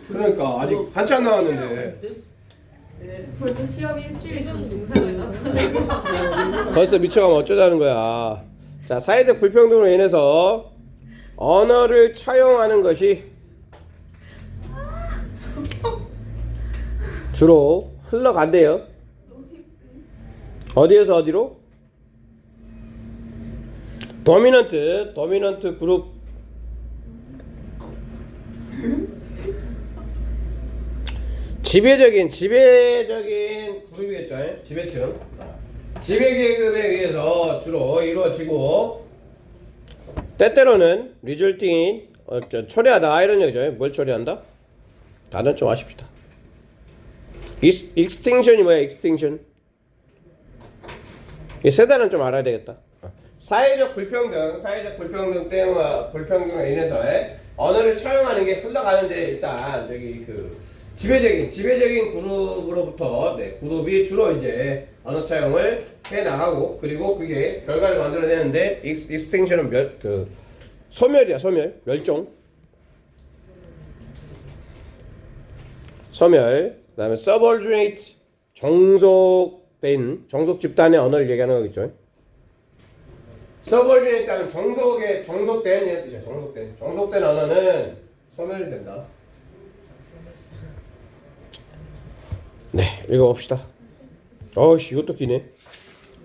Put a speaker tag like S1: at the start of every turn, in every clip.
S1: 그러니까 아직 한참 남았는데
S2: 벌써 시험 일주일 전 증상을 나타내지?
S1: 벌써 미쳐가면 어쩌자는 거야. 자, 사회적 불평등으로 인해서 언어를 차용하는 것이 주로 흘러간대요. 어디에서 어디로? 도미넌트 그룹. 지배적인 그룹이겠죠. 지배층. 지배계급에 의해서 주로 이루어지고 때때로는 resulting 초래하다 이런 얘기죠. 뭘 초래한다? 단어 좀 아십시다. extinction이 뭐야? extinction. 이 세 단어는 좀 알아야 되겠다. 사회적 불평등 때문에 불평등으로 인해서 언어를 차용하는 게 흘러가는데 일단 여기 그 지배적인 그룹으로부터 그룹이 주로 이제 언어 차용을 해 나가고 그리고 그게 결과를 만들어내는데 extinction은 소멸이야. 멸종. 소멸. 그다음에 subordinate 정속 집단의 언어를 얘기하는 거겠죠. subordinate 하면 정속된 이런 뜻이야. 정속된 언어는 소멸이 된다. 네, 읽어봅시다. 어이씨, 이것도 기네.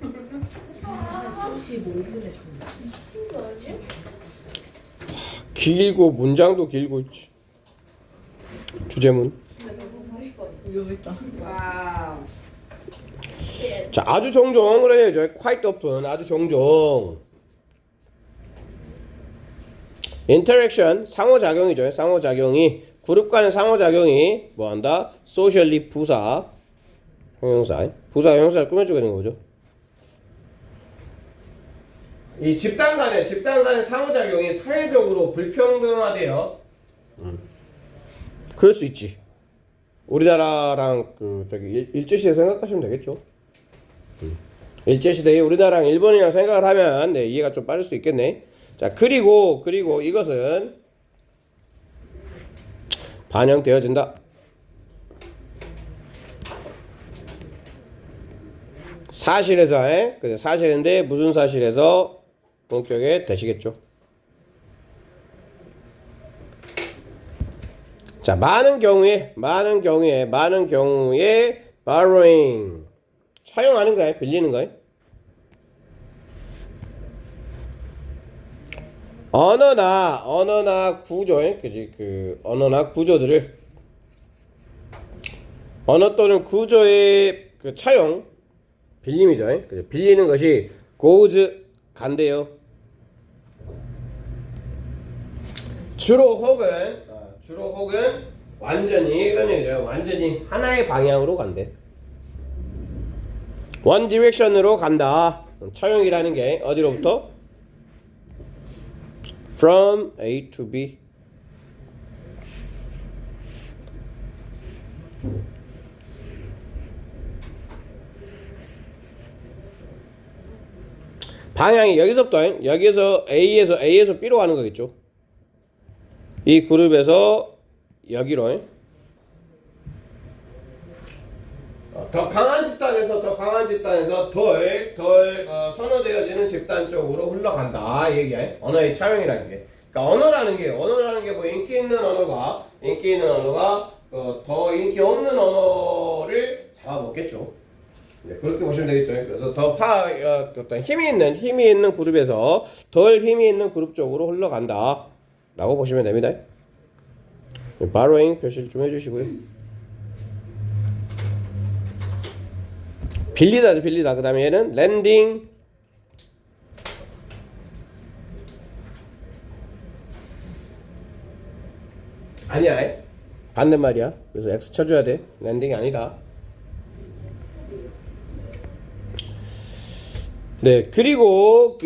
S2: 35분에 미친 거 아니야?
S1: 길고 문장도 길고 있지. 주제문.
S2: 여기 있다. 와우.
S1: 자, 아주 종종 그래야죠. quite often 아주 종종. interaction 상호작용이죠. 상호작용이 그룹 간의 상호작용이 뭐한다? socially 부사 형용사를 꾸며주게 되는 거죠. 이 집단 간의 상호작용이 사회적으로 불평등하대요. 그럴 수 있지. 우리나라랑 일제시대 생각하시면 되겠죠. 일제시대에 우리나라랑 일본이랑 생각을 하면 이해가 좀 빠를 수 있겠네. 자, 그리고 이것은 반영되어진다. 사실인데 무슨 사실에서 본격에 되시겠죠. 자, 많은 경우에 borrowing 차용하는 거야, 빌리는 거야. 언어나 구조, 그지? 언어나 구조들을 언어 또는 구조의 차용, 빌림이죠. 그죠? 빌리는 것이 goes 간대요. 주로 혹은 완전히 이런 얘기죠. 완전히 하나의 방향으로 간대. one direction으로 간다. 차용이라는 게 어디로부터? From A to B. 방향이 여기서 A에서 B로 가는 거겠죠. 이 그룹에서 여기로 더 강한 집단에서 덜 선호되어지는 집단 쪽으로 흘러간다. 이 얘기야. 언어의 차용이라는 게. 그러니까 언어라는 게 뭐 인기 있는 언어가 더 인기 없는 언어를 잡아먹겠죠. 네, 그렇게 보시면 되겠죠. 그래서 어떤 힘이 있는 그룹에서 덜 힘이 있는 그룹 쪽으로 흘러간다라고 보시면 됩니다. borrowing 표시를 좀 해주시고요. 빌리다. 그 다음에 얘는 lending. 아니야. 반대말이야. 그래서 X 쳐줘야 돼. lending이 아니다. 네, 그리고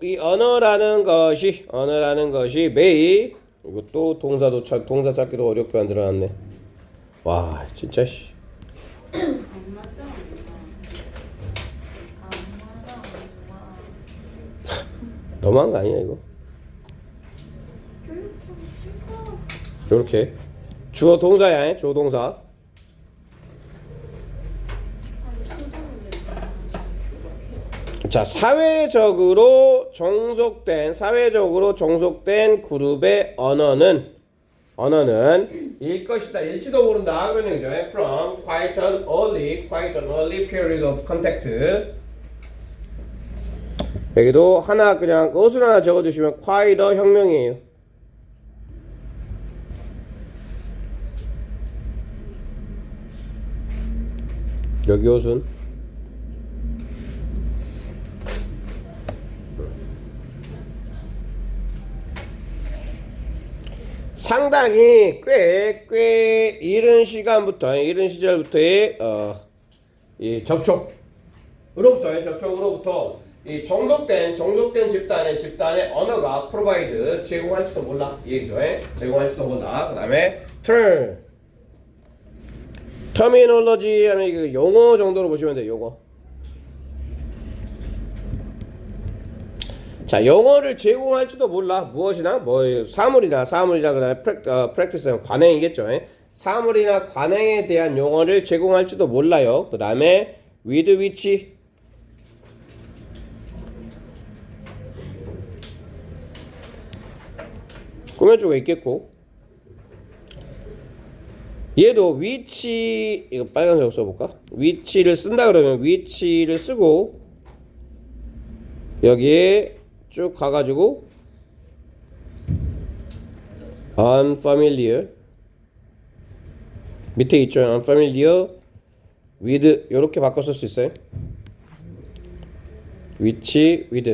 S1: 이 언어라는 것이 may, 이것도 동사 찾기도 어렵게 만들어놨네. 와, 진짜 씨. 너무한 거 아니야 이거? 이렇게 주어 동사야. 주어 동사. 자, 사회적으로 종속된 그룹의 언어는 일 것이다. 일지도 모른다. 그런 얘기죠. From quite an early period of contact. 여기도 하나 그냥 것을 하나 적어주시면 quite a 혁명이에요. 여기 옷은 상당히 꽤 이른 시절부터의 이 접촉으로부터 이 종속된 집단의 언어가 provide 제공할지도 몰라 이 얘기죠. 제공할지도 몰라. 그 다음에 terminology 하면 그 용어 정도로 보시면 돼요. 용어. 자, 영어를 제공할지도 몰라. 무엇이나 사물이나 그다음에 practice는 관행이겠죠. 사물이나 관행에 대한 용어를 제공할지도 몰라요. 그 다음에 with which 꾸며주고 있겠고, 얘도 which 이거 빨간색 써볼까? which를 쓴다 그러면 which를 쓰고 여기에 쭉 가가지고 unfamiliar 밑에 있죠. unfamiliar with 이렇게 바꿔 쓸 수 있어요. which with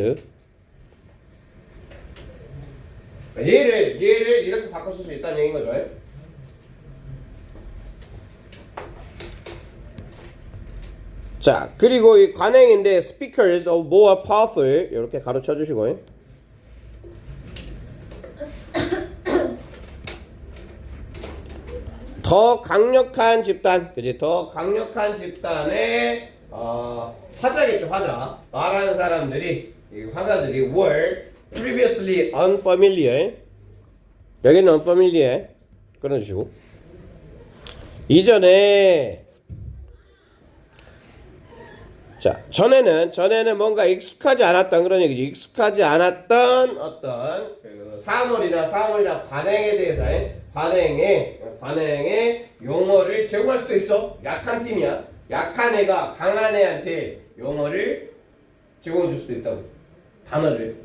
S1: 얘를 이렇게 바꿔 쓸 수 있다는 얘기인 거죠. 자, 그리고 이 관행인데 speakers of more powerful 이렇게 가로쳐 주시고요. 더 강력한 집단, 그지? 더 강력한 집단의 화자겠죠, 화자. 말하는 사람들이 이 화자들이 were previously unfamiliar. 여기는 unfamiliar 끊어주시고 이전에 자, 전에는 뭔가 익숙하지 않았던 그런 얘기죠. 익숙하지 않았던 어떤 그 사물이나 관행에 대해서 관행의 용어를 제공할 수도 있어. 약한 팀이야. 약한 애가 강한 애한테 용어를 제공해 줄 수도 있다고. 단어를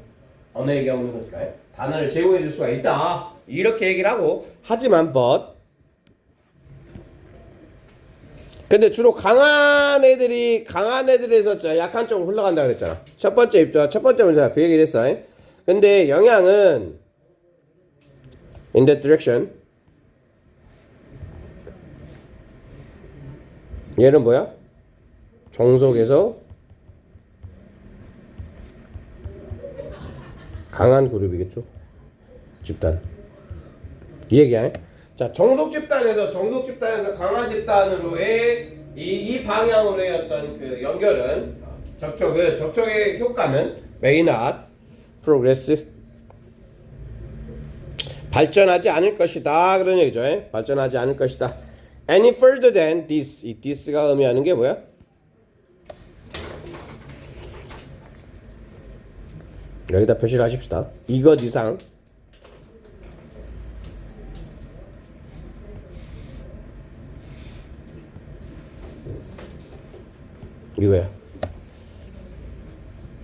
S1: 언어 얘기하고 있는 거니까 단어를 제공해 줄 수가 있다. 이렇게 얘기를 하고 하지만 근데 주로 강한 애들에서 약한 쪽으로 흘러간다 그랬잖아. 첫 번째 문제가 그 얘기를 했어. 근데 영향은 in that direction. 얘는 뭐야? 종속에서 강한 그룹이겠죠. 집단. 이 얘기야. 자, 종속 집단에서 강한 집단으로의 이 방향으로의 어떤 그 연결은 접촉의 효과는 may not progress 발전하지 않을 것이다 그런 얘기죠. 발전하지 않을 것이다. Any further than this. 이 this가 의미하는 게 뭐야? 여기다 표시를 하십시다. 이것 이상. 이거야.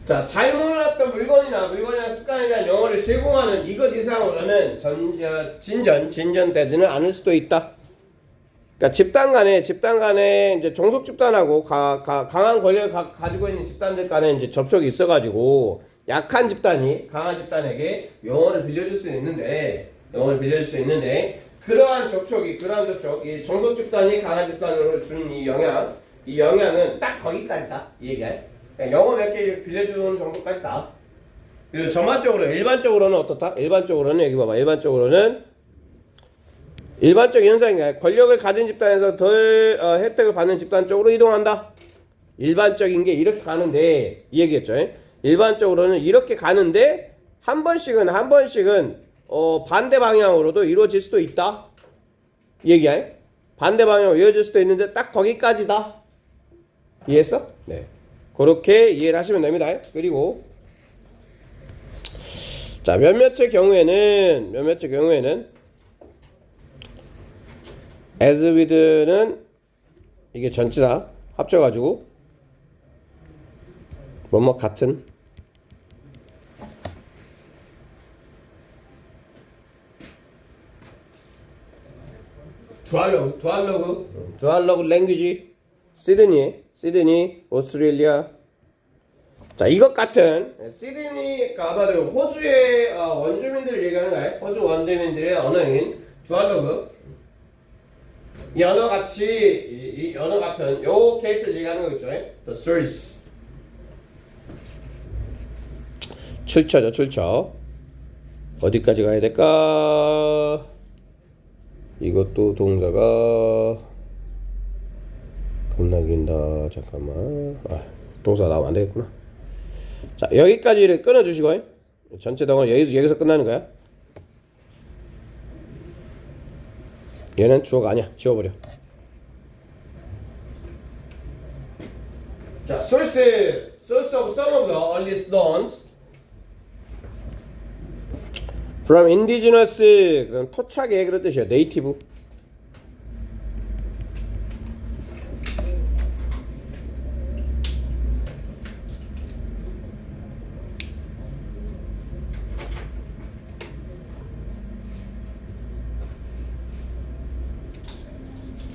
S1: 자, 잘 몰랐던 물건이나 습관에 대한 영어를 제공하는 이것 이상으로는 진전되지는 않을 수도 있다. 그러니까 집단 간에 이제 종속 집단하고 강한 권력을 가지고 있는 집단들 간에 이제 접촉이 있어가지고 약한 집단이 강한 집단에게 영어를 빌려줄 수 있는데 그러한 접촉, 이 종속 집단이 강한 집단으로 준 이 영향은 딱 거기까지다. 이 얘기야. 영어 몇 개 빌려주는 정도까지다. 그리고 일반적으로는 어떻다? 일반적으로는 여기 봐봐. 일반적인 현상인가요? 권력을 가진 집단에서 덜 혜택을 받는 집단 쪽으로 이동한다. 일반적인 게 이렇게 가는데 이 얘기였죠. 일반적으로는 이렇게 가는데 한 번씩은 반대 방향으로도 이루어질 수도 있다. 이 얘기야. 반대 방향으로 이어질 수도 있는데 딱 거기까지다. 이해했어? 네. 그렇게 이해를 하시면 됩니다. 그리고 자, 몇몇의 경우에는 as with는 이게 전치사 합쳐가지고 뭐뭐 같은 두알로그 랭귀지 시드니 오스트레일리아. 자, 이것 같은 시드니가 아마도 호주의 원주민들을 얘기하는 거야. 호주 원주민들의 언어인 두알로그. 이 언어 같이 이 언어 같은 요 케이스를 얘기하는 거 있죠. The source. 출처죠, 출처. 어디까지 가야 될까? 이것도 동사가 겁나 긴다. 잠깐만. 동사가 나오면 안 되겠구나. 자, 여기까지를 끊어주시고 전체 동안 여기서 끝나는 거야. 얘는 주어가 아니야. 지워버려. 자, source of some of the earliest knowns from indigenous. 그럼 토착의 그런 뜻이야. 네이티브.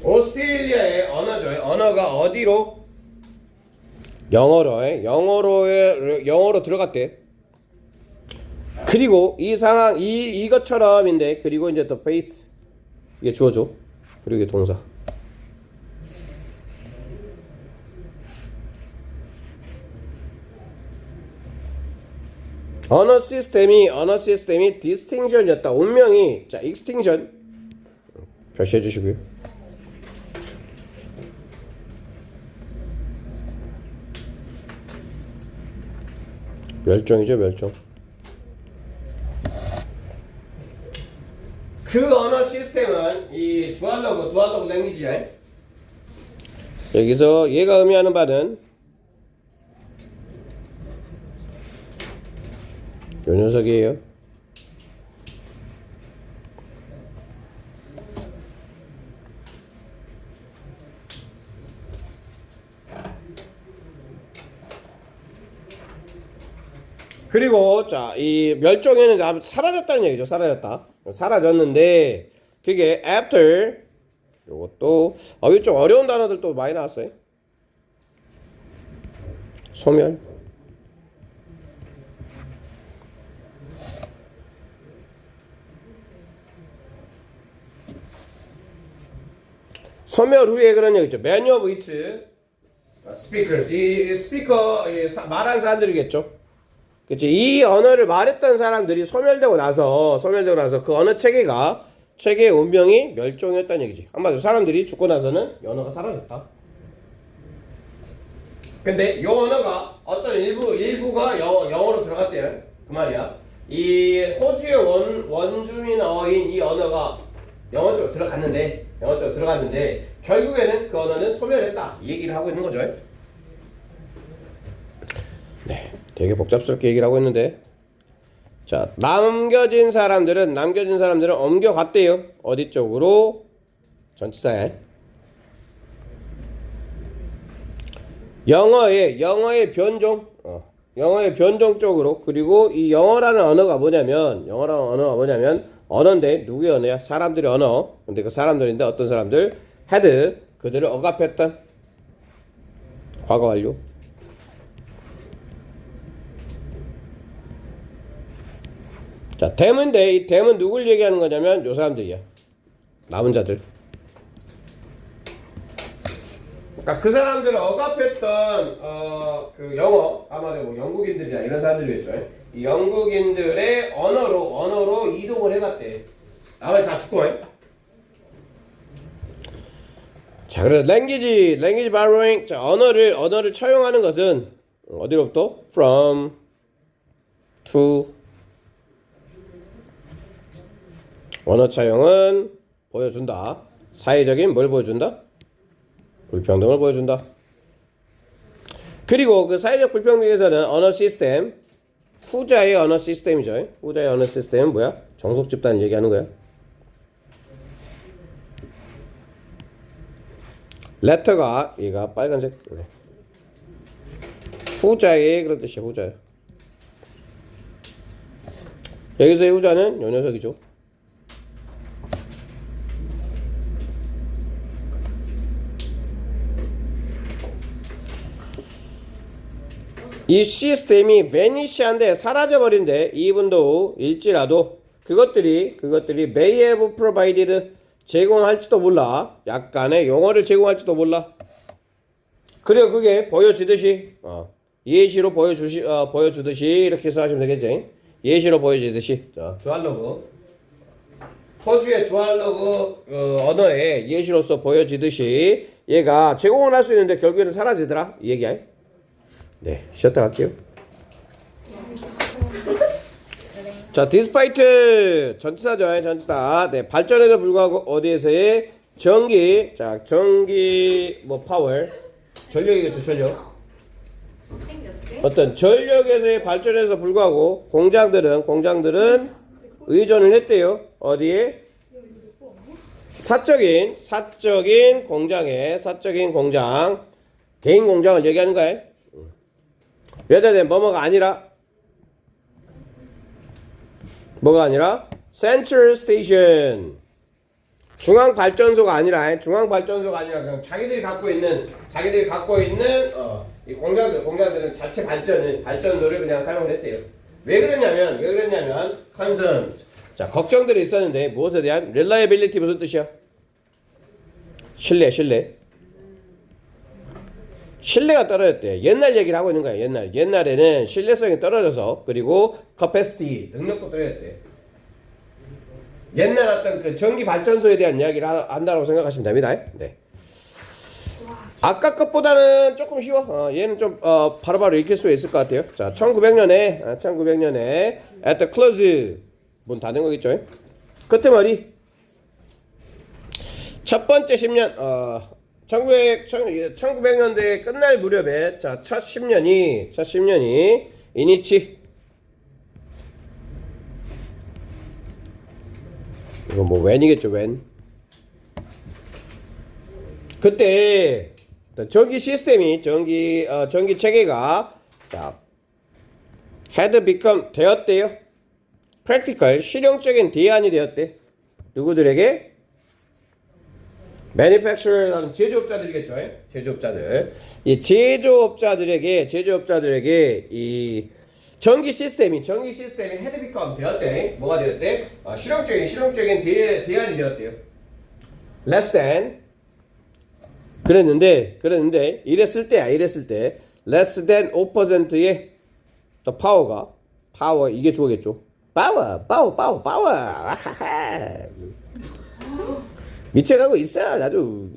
S1: 오스트레일리아의 언어죠. 언어가 어디로? 영어로 들어갔대. 그리고 이 상황 이것처럼인데 그리고 이제 더 페이트 이게 주어죠. 그리고 이게 동사. 언어 시스템이 디스팅션이었다. 운명이 자 익스팅션 표시해 주시고요. 멸종이죠, 멸종. 그 언어 시스템은 이 두알로그 랭귀지야. 여기서 얘가 의미하는 바는 요 녀석이에요. 그리고 자, 이 멸종에는 사라졌다는 얘기죠. 사라졌는데 그게 after 요것도 이게 좀 어려운 단어들 또 많이 나왔어요. 소멸. 소멸 후에 그런 얘기죠. Many of its speakers. 이 스피커 말한 사람들이겠죠. 그치? 이 언어를 말했던 사람들이 소멸되고 나서 그 언어 체계의 운명이 멸종했다는 얘기지. 한마디로 사람들이 죽고 나서는 이 언어가 사라졌다. 근데 이 언어가 어떤 일부가 영어로 들어갔대요. 그 말이야. 이 호주의 원주민어인 이 언어가 영어 쪽으로 들어갔는데 결국에는 그 언어는 소멸했다. 이 얘기를 하고 있는 거죠. 네. 되게 복잡스럽게 얘기를 하고 있는데 자 남겨진 사람들은 옮겨갔대요. 어디 쪽으로? 전치사에 영어의 변종 쪽으로. 그리고 이 영어라는 언어가 뭐냐면 언어인데 누구의 언어야? 사람들의 언어. 근데 그 사람들인데 어떤 사람들? had 그들을 억압했던 과거 완료. 자, 댐인데 이 댐은 누굴 얘기하는 거냐면 요 사람들이야. 남은 자들. 그러니까 그 사람들을 억압했던 그 아마도 뭐 영국인들이나 이런 사람들이겠죠. 이 영국인들의 언어로 이동을 해갔대. 나머지 다 죽고. 자, 그래서 language borrowing. 자, 언어를 차용하는 것은 어디로부터? From, to. 언어 차용은 보여준다. 사회적인 뭘 보여준다? 불평등을 보여준다. 그리고 그 사회적 불평등에서는 언어 시스템, 후자의 언어 시스템이죠. 후자의 언어 시스템은 뭐야? 정속 집단을 얘기하는 거야. 레터가 얘가 빨간색. 후자의 그런 뜻이야. 후자야. 여기서의 후자는 요 녀석이죠. 이 시스템이 vanish한데 사라져버린데 이분도 일지라도 그것들이 may have provided 제공할지도 몰라. 약간의 용어를 제공할지도 몰라. 그래요. 그게 보여지듯이 예시로 보여주듯이 이렇게 해서 하시면 되겠지. 예시로 보여지듯이. 자, 두알로그 포주의 두알로그 언어의 예시로서 보여지듯이 얘가 제공을 할 수 있는데 결국에는 사라지더라. 이 얘기야. 네, 쉬었다 갈게요. 자, despite 전치사죠. 전치사. 네, 발전에도 불구하고 어디에서의 전기, 자, 전기 뭐 파워, 전력이겠죠, 전력. 어떤 전력에서의 발전에서 불구하고 공장들은 의존을 했대요. 어디에? 사적인 공장, 개인 공장을 얘기하는 거야. rather than 뭐가 아니라 central station 중앙 발전소가 아니라 그냥 자기들이 갖고 있는 이 공장들은 자체 발전소를 그냥 사용을 했대요. 왜 그랬냐면 concern, 자, 걱정들이 있었는데 무엇에 대한 reliability 무슨 뜻이야? 신뢰가 떨어졌대. 옛날 얘기를 하고 있는 거야. 옛날에는 신뢰성이 떨어져서, 그리고 capacity 능력도 떨어졌대. 옛날 어떤 그 전기 발전소에 대한 이야기를 한다고 생각하시면 됩니다. 네. 아까 것보다는 조금 쉬워. 얘는 좀 바로바로 익힐 수 있을 것 같아요. 자, 1900년에 at the close, 문 닫은 거겠죠. 끄트머리 첫 번째 10년 1900년대 끝날 무렵에 자, 첫 10년이 이니치, 이거 뭐 when이겠죠. when. 그때 전기 시스템이 전기 체계가 자, had become 되었대요. practical 실용적인 대안이 되었대. 누구들에게? manufacturer라는 제조업자들이겠죠. 제조업자들. 이 제조업자들에게 이 전기 시스템이 had become 되었대. 뭐가 되었대? 실용적인 대안이 되었대요. less than 그랬는데 이랬을 때 less than 5%의 더 파워 이게 주어겠죠. 파워 미쳐가고 있어 아주.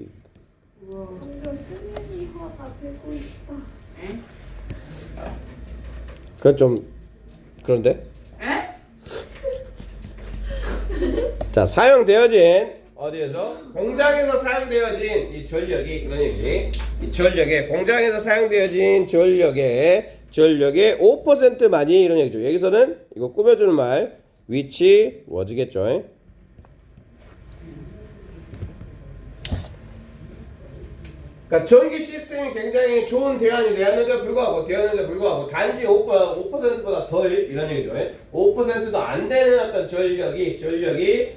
S2: 점점 수면이화가 되고 있다.
S1: 그건 좀 그런데. 자, 사용되어진 어디에서? 공장에서 사용되어진 이 전력이 그런 얘기. 이 전력에 공장에서 사용되어진 전력의 5%만이 이런 얘기죠. 여기서는 이거 꾸며주는 말 which was겠죠. 그러니까 전기 시스템이 굉장히 좋은 대안이 되었는데 불구하고 단지 5%보다 덜 이런 얘기죠. 5%도 안 되는 어떤 전력이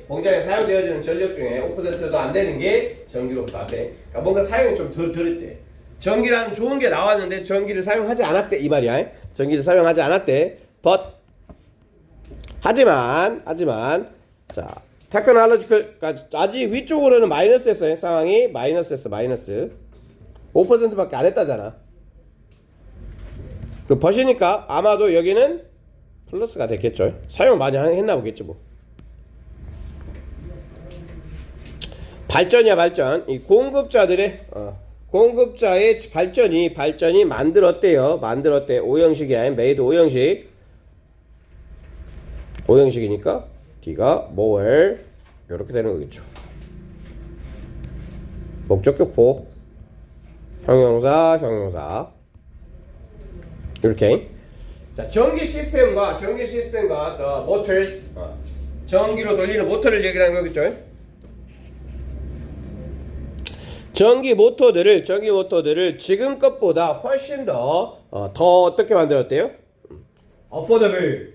S1: 공장에 사용되어지는 전력 중에 5%도 안 되는 게 전기로부터 왔대. 그러니까 뭔가 사용이 좀 덜했대. 전기라는 좋은 게 나왔는데 전기를 사용하지 않았대 이 말이야. 전기를 사용하지 않았대. But 하지만 자, 테크놀로지컬 아직 위쪽으로는 마이너스였어요. 상황이 마이너스. 5%밖에 안 했다잖아. 그 버시니까 아마도 여기는 플러스가 됐겠죠. 사용 많이 했나 보겠지 뭐. 발전. 이 공급자의 발전이 만들었대요. 오형식이야. 메이드 오형식이니까 D가 more 이렇게 되는 거겠죠. 목적격보 형용사 형용사 이렇게. 자, 전기 시스템과 the motors, 전기로 돌리는 모터를 얘기하는 거겠죠. 전기 모터들을 지금 것보다 훨씬 더 어떻게 만들었대요? affordable,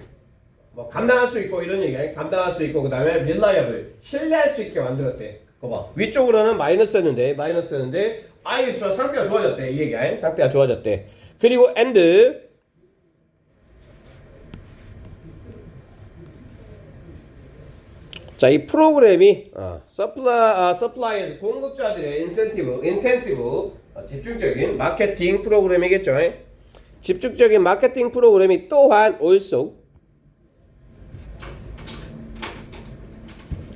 S1: 뭐 감당할 수 있고 이런 얘기야. 감당할 수 있고 그 다음에 reliable, 신뢰할 수 있게 만들었대. 봐봐. 위쪽으로는 마이너스였는데 이게 상태가 좋아졌대. 이 얘기야. 상태가 좋아졌대. 그리고 and 자, 이 프로그램이 서플라이에서 공급자들의 인텐시브 집중적인 마케팅 프로그램이겠죠. 집중적인 마케팅 프로그램이 또한 also,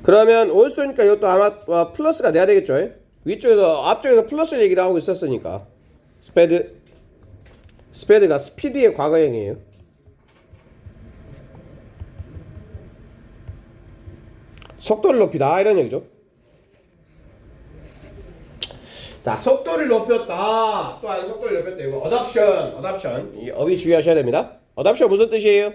S1: 그러면 also니까 이것도 아마 플러스가 돼야 되겠죠. 위쪽에서 앞쪽에서 플러스 얘기를 하고 있었으니까 스페드가 스피드의 과거형이에요. 속도를 높이다 이런 얘기죠. 자, 속도를 높였다. 또한 속도를 높였다. 이거 adoption. 이 어휘 주의하셔야 됩니다. adoption 무슨 뜻이에요?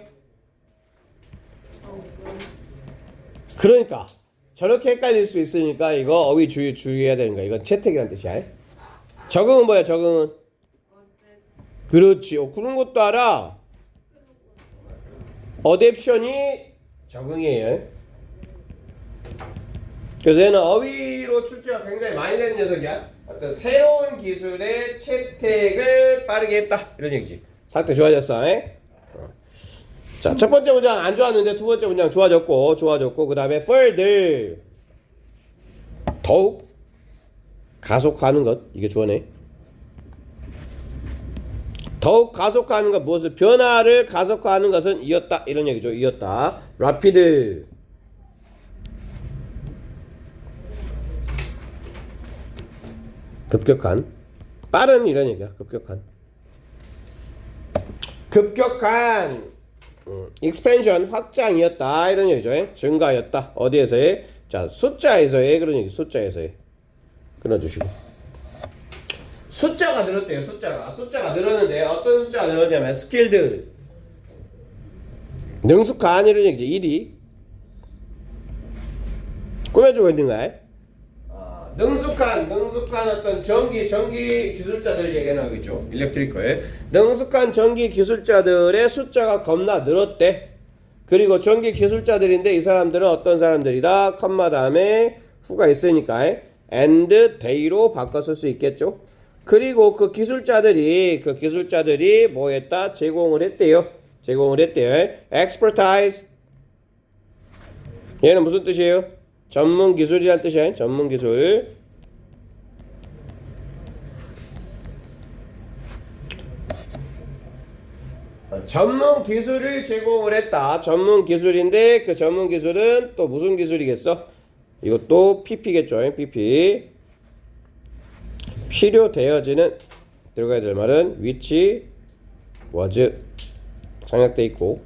S1: 그러니까 저렇게 헷갈릴 수 있으니까 이거 어휘 주의해야 되는 거야. 이건 채택이라는 뜻이야. 적응은 뭐야? 적응은 그렇지. 그런 것도 알아. adoption이 적응이에요. 그래서 얘는 어휘로 출제가 굉장히 많이 되는 녀석이야. 어떤 새로운 기술의 채택을 빠르게 했다 이런 얘기지. 상태 좋아졌어. 자, 첫 번째 문장 안 좋았는데 두 번째 문장 좋아졌고 그 다음에 further, 더욱 가속하는 것. 이게 주어네. 더욱 가속하는 것, 무엇을 변화를 가속화하는 것은 이었다 이런 얘기죠. 이었다. rapid, 급격한, 빠른 이런 얘기야. 급격한 expansion, 확장이었다 이런 얘기죠. 증가였다. 어디에서의? 자, 숫자에서의 그런 얘기. 숫자에서의 끊어주시고. 숫자가 늘었대요. 숫자가 늘었는데 어떤 숫자가 늘었냐면 skilled, 능숙한 이런 얘기죠. 일이 꾸며주고 있는 거야. 능숙한 어떤 전기 기술자들 얘기하는 거겠죠. 일렉트리컬. 능숙한 전기 기술자들의 숫자가 겁나 늘었대. 그리고 전기 기술자들인데 이 사람들은 어떤 사람들이다? 컴마 다음에 후가 있으니까 and they로 바꿔 쓸 수 있겠죠. 그리고 그 기술자들이 뭐 했다? 제공을 했대요. expertise. 얘는 무슨 뜻이에요? 전문 기술이란 뜻이야. 전문 기술. 전문 기술을 제공을 했다. 전문 기술인데 그 전문 기술은 또 무슨 기술이겠어? 이것도 PP겠죠. PP. 필요되어지는 들어가야 될 말은 which was 장약돼 있고.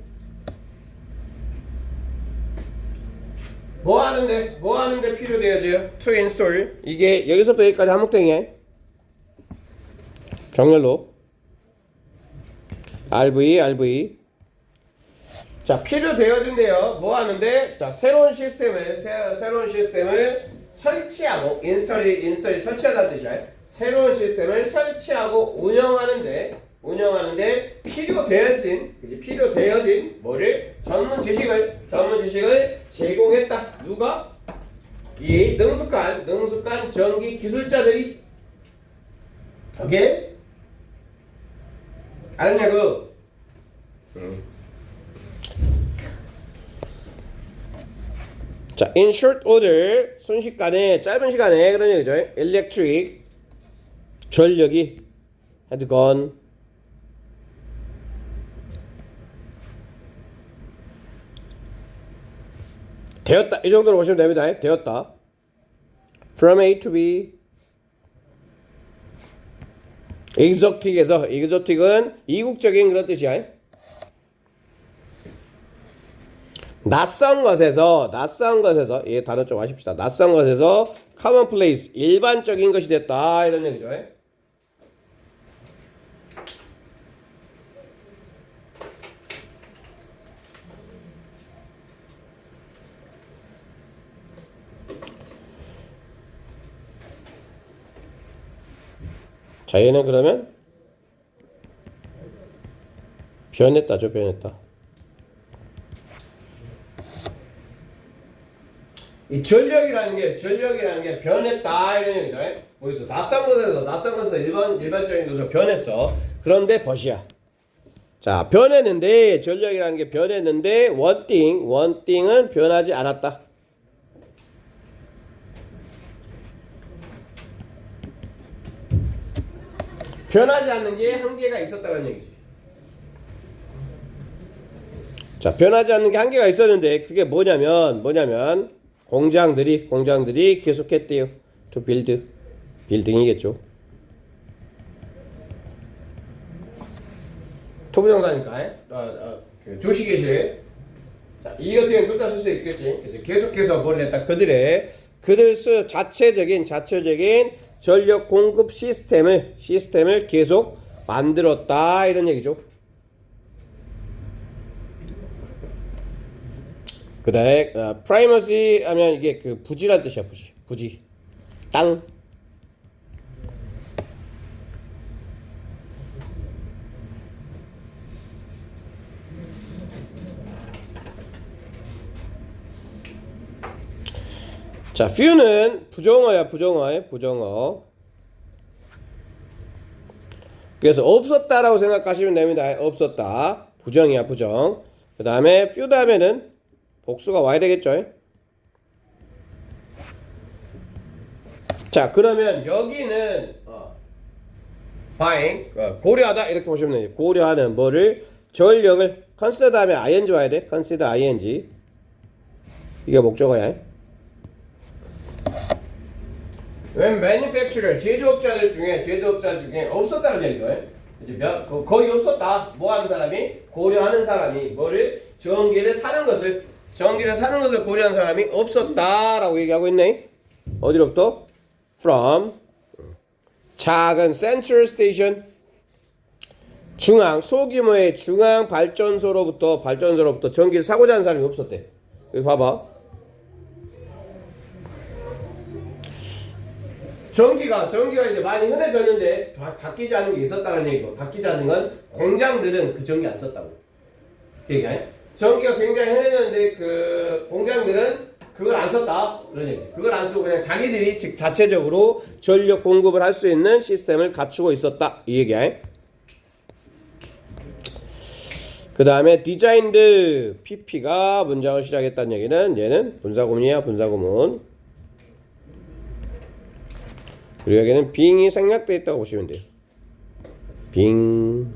S1: 뭐 하는데 필요되어져요? To install. 이게 여기서부터 여기까지 한목탱이야. 정렬로. RV. 자, 필요되어진대요. 뭐 하는데? 자, 새로운 시스템을 설치하고, 인스톨이 설치하다는 뜻이야. 새로운 시스템을 설치하고 운영하는데 필요되어진 뭐를? 전문 지식을 제공했다. 누가? 이 능숙한 전기 기술자들이. 오케이? 알았냐고? 자, in short order, 순식간에, 짧은 시간에 그런 얘기죠. electric, 전력이 had gone 되었다. 이 정도로 보시면 됩니다. 되었다. From A to B. exotic은 이국적인 그런 뜻이야. 낯선 것에서 이 단어 좀 아십시다. 낯선 것에서 commonplace 일반적인 것이 됐다 이런 얘기죠. 자, 얘는 그러면 변했다죠, 변했다. 이 전력이라는 게 변했다 이런 얘기죠. 어디서 낯선 곳에서 일반적인 곳으로 변했어. 그런데 벗이야. 자, 변했는데 전력이라는 게 변했는데 원띵은 변하지 않았다. 변하지 않는 게 한계가 있었다는 얘기지. 자, 변하지 않는 게 한계가 있었는데 그게 뭐냐면 공장들이 계속했대요. to build 빌딩이겠죠. 투부정사니까 조시계실. 자, 이 같은 경우는 둘 다 쓸 수 있겠지. 그치? 계속해서 뭘 했다. 그들 자체적인 전력 공급 시스템을 계속 만들었다 이런 얘기죠. 그다음에 primacy 하면 이게 그 부지란 뜻이야. 부지 땅. 자, few는 부정어야. 부정어. 그래서 없었다라고 생각하시면 됩니다. 없었다. 부정이야, 부정. 그 다음에 few 다음에는 복수가 와야 되겠죠. 자, 그러면 여기는 find 고려하다 이렇게 보시면 돼요. 고려하는 뭐를 전력을 consider 다음에 ing 와야 돼. consider ing. 이게 목적어야. 웬 manufacturer 제조업자 중에 없었다는 얘기죠. 이제 거의 없었다. 뭐 하는 사람이? 고려하는 사람이 뭐를? 전기를 사는 것을 고려한 사람이 없었다라고 얘기하고 있네. 어디로부터? From 작은 central station 소규모의 중앙 발전소로부터 전기를 사고자 하는 사람이 없었대. 여기 봐봐. 전기가 이제 많이 흔해졌는데 바뀌지 않는 게 있었다는 얘기고, 바뀌지 않는 건 공장들은 그 전기 안 썼다고. 그러니까 전기가 굉장히 흔해졌는데 그 공장들은 그걸 안 썼다 그런 얘기. 그걸 안 쓰고 그냥 자기들이 즉 자체적으로 전력 공급을 할 수 있는 시스템을 갖추고 있었다 이 얘기야. 그 다음에 디자인드 PP가 문장을 시작했다는 얘기는 얘는 분사구문이야. 분사구문. 그리고 여기는 being이 생략되어 있다고 보시면 돼요. being.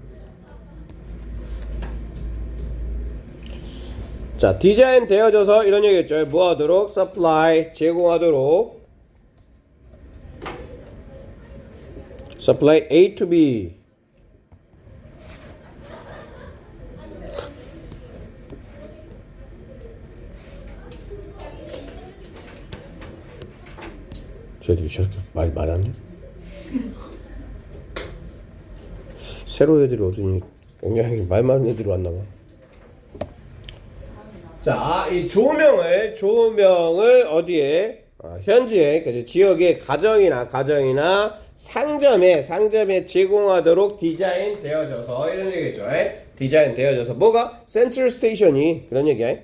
S1: 자, 디자인 되어져서 이런 얘기겠죠. 뭐 하도록? supply 제공하도록. supply A to B. 쟤들이 저렇게 말 안 해? 새로 애들이 어디니? 굉장히 말 많은 애들이 왔나 봐. 자, 이 조명을 어디에? 현지에 지역의 가정이나 상점에 제공하도록 디자인 되어져서 이런 얘기죠. 디자인 되어져서 뭐가? 센트럴 스테이션이 그런 얘기야.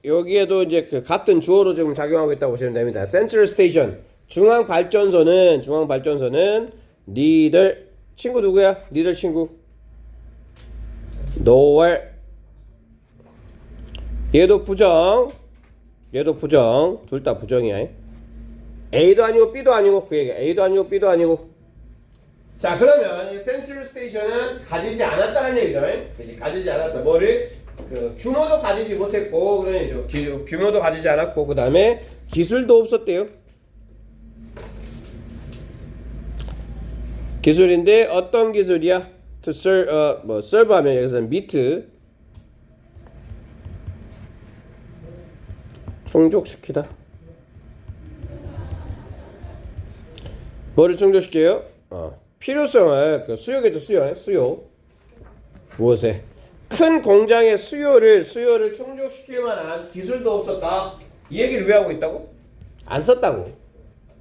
S1: 여기에도 이제 그 같은 주어로 지금 작용하고 있다고 보시면 됩니다. 센트럴 스테이션 중앙 발전소는 니들 친구 누구야? 니들 친구 노엘. 얘도 부정 둘 다 부정이야. A도 아니고 B도 아니고 그 얘기. A도 아니고 B도 아니고. 자, 그러면 이 센트럴 스테이션은 가지지 않았다는 얘기죠. 가지지 않았어. 뭐를? 그 규모도 가지지 못했고 그런 얘기죠. 규모도 가지지 않았고 그 다음에 기술도 없었대요. 기술인데 어떤 기술이야? to serve 뭐 serve 하면 여기서는 meet 충족시키다. 뭐를 충족시켜요? 필요성을 그 수요겠죠. 수요. 무엇에? 큰 공장의 수요를 충족시킬 만한 기술도 없었다. 이 얘기를 왜 하고 있다고? 안 썼다고.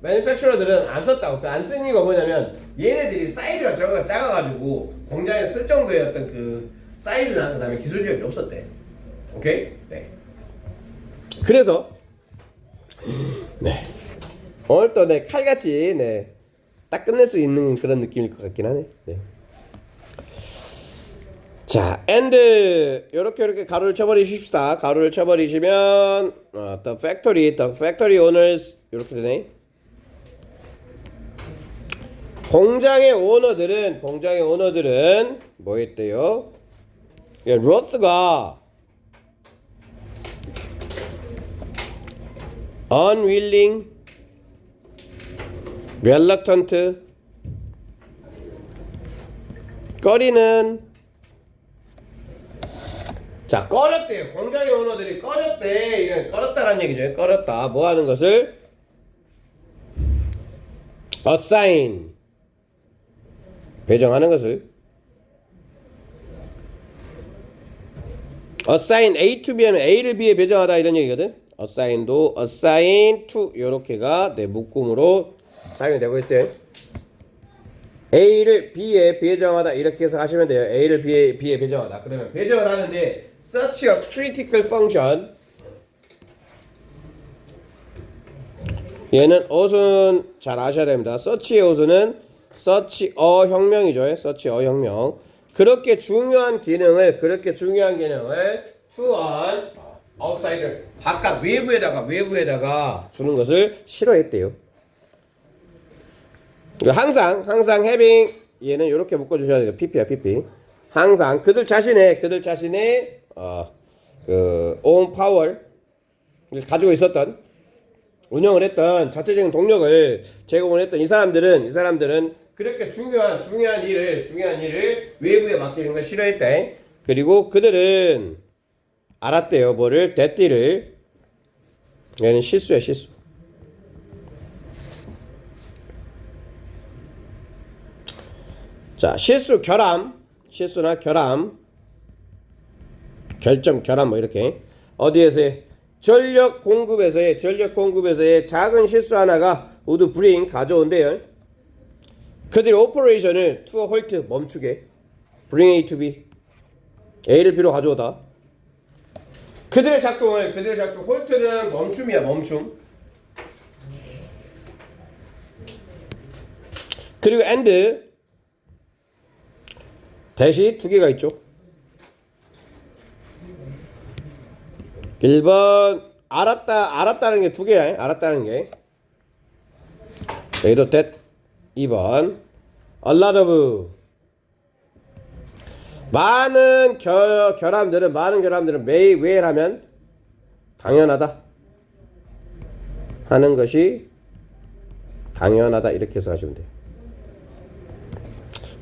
S1: 매니팩처러들은 안 썼다고. 그 안 쓴 이유가 뭐냐면 얘네들이 사이즈가 작아가지고 공장에 쓸 정도의 어떤 그 사이즈나 그다음에 기술력이 없었대. 오케이? 네. 그래서 네 오늘 또 네 칼같이 네 딱 끝낼 수 있는 그런 느낌일 것 같긴 하네. 네. 자, and 이렇게 가로를 쳐버리십시다. 가로를 쳐버리시면 the factory owners 이렇게 되네. 공장의 오너들은 뭐 했대요? 로스가 unwilling, reluctant, 꺼리는 자 꺼렸대요. 공장의 오너들이 꺼렸대. 이건 꺼렸다라는 얘기죠. 꺼렸다. 뭐 하는 것을 assign 배정하는 것을 assign A to B 하면 A를 B에 배정하다 이런 얘기거든. assign도 assign to 요렇게가 내 묶음으로 사용이 되고 있어요. A를 B에 배정하다 이렇게 해서 하시면 돼요. A를 B에 배정하다. 그러면 배정을 하는데 such a critical function 얘는 어순 잘 아셔야 됩니다. such의 어순은 such a 혁명이죠. such a 혁명. 그렇게 중요한 기능을 to an outsider 바깥 외부에다가 주는 것을 싫어했대요. 항상 having 얘는 이렇게 묶어 주셔야 돼요. pp야 pp. 항상 그들 자신의 그 own power를 가지고 있었던 운영을 했던 자체적인 동력을 제공을 했던 이 사람들은 그렇게 중요한 일을 외부에 맡기는 걸 싫어했대. 그리고 그들은 알았대요. 뭐를? 대띠를. 얘는 실수야 실수. 자, 실수나 결함, 결정, 결함 뭐 이렇게 어디에서의 전력 공급에서의 작은 실수 하나가 모두 가져온대요. 그들이 오퍼레이션을 to a halt 멈추게 bring A to B A를 B로 가져오다. 그들의 작동 halt는 멈춤이야 멈춤. 그리고 and 대시 두 개가 있죠. 1번 알았다는 게 두 개야. 알았다는 게 여기도 that. 2번 a lot of 많은 결함들은 may well 하면 당연하다 하는 것이 당연하다 이렇게 해서 하시면 돼요.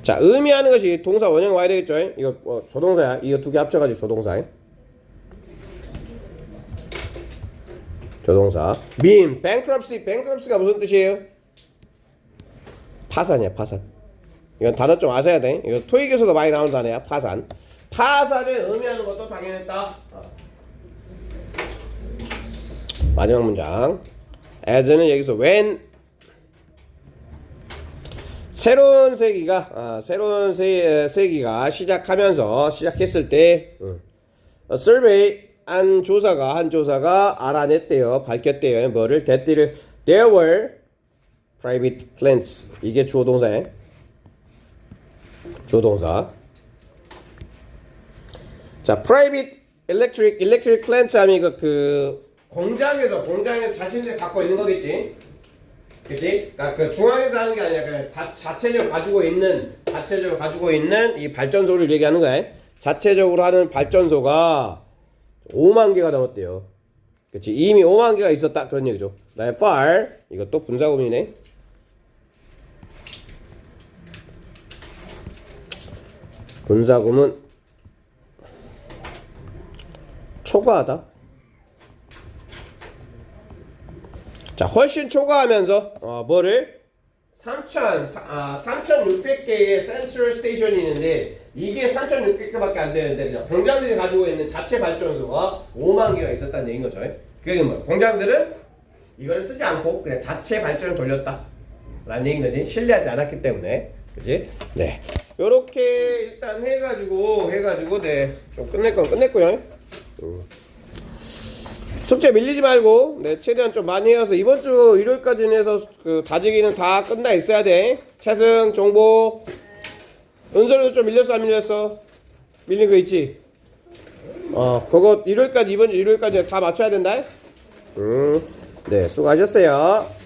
S1: 자, 의미하는 것이 동사 원형 와야 되겠죠. 이거 조동사야. 이거 두 개 합쳐가지고 조동사. mean bankruptcy가 무슨 뜻이에요? 파산이야 파산. 이건 단어 좀 아셔야 돼. 이거 토익에서도 많이 나오는 단어야. 파산을 의미하는 것도 당연했다. 마지막 문장. as는 여기서 when 새로운 세기가 시작했을 때 survey 한 조사가 알아냈대요. 밝혔대요. 뭐를? 대띠를 there were private plants. 이게 주어 동사예요. 주어동사. 자, private electric plants 하면 그 공장에서 자신들이 갖고 있는 거겠지. 그치? 그러니까 그 중앙에서 하는 게 아니라 그냥 자체적으로 가지고 있는 이 발전소를 얘기하는 거야. 자체적으로 하는 발전소가 5만 개가 넘었대요. 그치? 이미 5만 개가 있었다 그런 얘기죠. 그다음에 far 이것도 분사구문이네. 분사구문 초과하다. 자, 훨씬 초과하면서 뭐를 3,600개의 센트럴 스테이션이 있는데 이게 3,600개밖에 안 되는데 그냥 공장들이 가지고 있는 자체 발전소가 5만 개가 있었다는 얘기인 거죠. 그게 뭐야? 공장들은 이걸 쓰지 않고 그냥 자체 발전을 돌렸다 라는 얘기인 거지. 신뢰하지 않았기 때문에. 그지? 네. 요렇게 일단 해가지고 네. 좀 끝낼 건 끝냈고요. 숙제 밀리지 말고 네, 최대한 좀 많이 해서 이번 주 일요일까지는 해서 그 다지기는 다 끝나 있어야 돼. 채승, 종보, 은솔이도 좀 밀렸어 안 밀렸어? 밀린 거 있지? 그거 이번 주 일요일까지 다 맞춰야 된다. 네, 수고하셨어요.